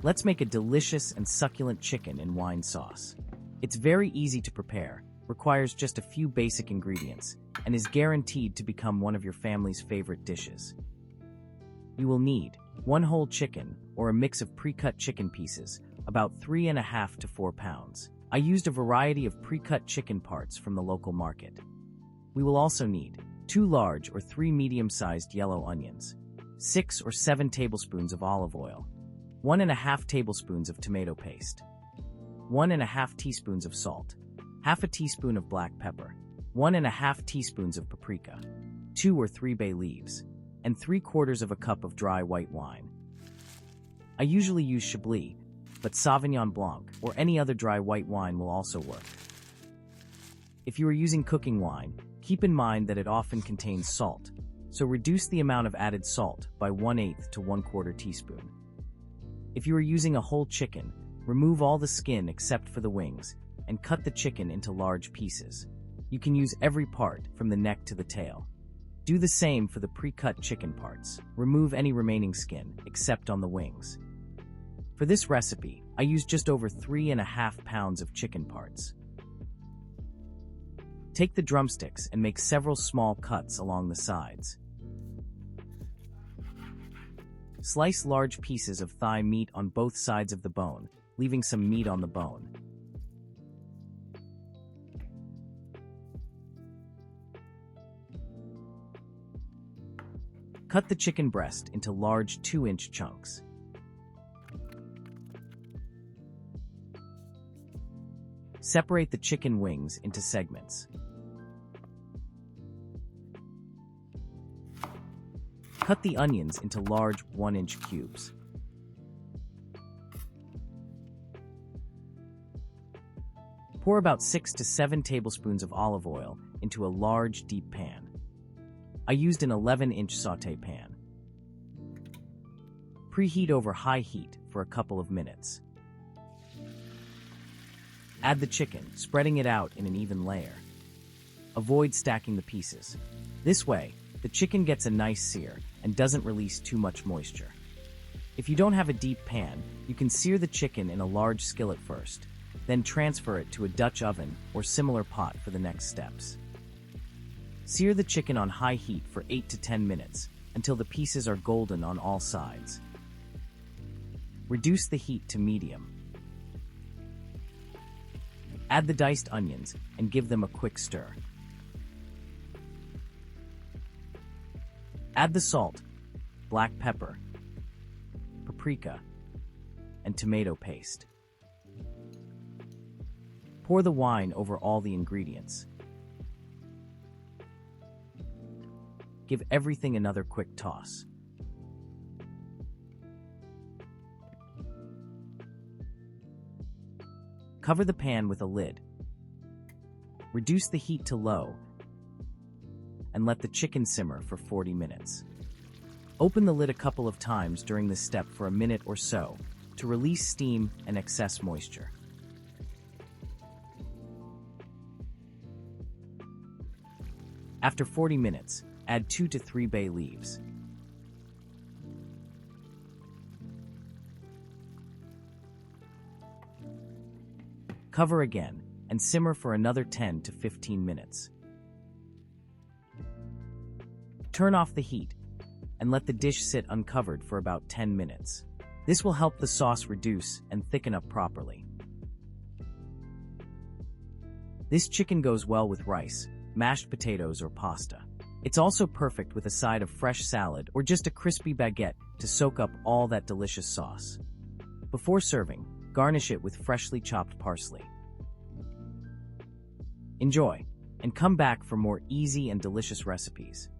Let's make a delicious and succulent chicken in wine sauce. It's very easy to prepare, requires just a few basic ingredients, and is guaranteed to become one of your family's favorite dishes. You will need 1 whole chicken, or a mix of pre-cut chicken pieces, about 3.5 to 4 pounds. I used a variety of pre-cut chicken parts from the local market. We will also need 2 large or 3 medium-sized yellow onions, 6 or 7 tablespoons of olive oil, 1.5 tablespoons of tomato paste, 1.5 teaspoons of salt, half a teaspoon of black pepper, 1.5 teaspoons of paprika, 2 or 3 bay leaves, and 3/4 of a cup of dry white wine. I usually use Chablis, but Sauvignon Blanc or any other dry white wine will also work. If you are using cooking wine, keep in mind that it often contains salt, so reduce the amount of added salt by 1/8 to 1/4 teaspoon. If you are using a whole chicken, remove all the skin except for the wings and cut the chicken into large pieces. You can use every part from the neck to the tail. Do the same for the pre-cut chicken parts. Remove any remaining skin, except on the wings. For this recipe, I used just over 3.5 pounds of chicken parts. Take the drumsticks and make several small cuts along the sides. Slice large pieces of thigh meat on both sides of the bone, leaving some meat on the bone. Cut the chicken breast into large 2-inch chunks. Separate the chicken wings into segments. Cut the onions into large 1-inch cubes. Pour about 6 to 7 tablespoons of olive oil into a large, deep pan. I used an 11-inch sauté pan. Preheat over high heat for a couple of minutes. Add the chicken, spreading it out in an even layer. Avoid stacking the pieces. This way, the chicken gets a nice sear and doesn't release too much moisture. If you don't have a deep pan, you can sear the chicken in a large skillet first, then transfer it to a Dutch oven or similar pot for the next steps. Sear the chicken on high heat for 8 to 10 minutes until the pieces are golden on all sides. Reduce the heat to medium. Add the diced onions and give them a quick stir. Add the salt, black pepper, paprika, and tomato paste. Pour the wine over all the ingredients. Give everything another quick toss. Cover the pan with a lid. Reduce the heat to low and let the chicken simmer for 40 minutes. Open the lid a couple of times during this step for a minute or so to release steam and excess moisture. After 40 minutes, add 2 to 3 bay leaves. Cover again and simmer for another 10 to 15 minutes. Turn off the heat and let the dish sit uncovered for about 10 minutes. This will help the sauce reduce and thicken up properly. This chicken goes well with rice, mashed potatoes, or pasta. It's also perfect with a side of fresh salad or just a crispy baguette to soak up all that delicious sauce. Before serving, garnish it with freshly chopped parsley. Enjoy, and come back for more easy and delicious recipes.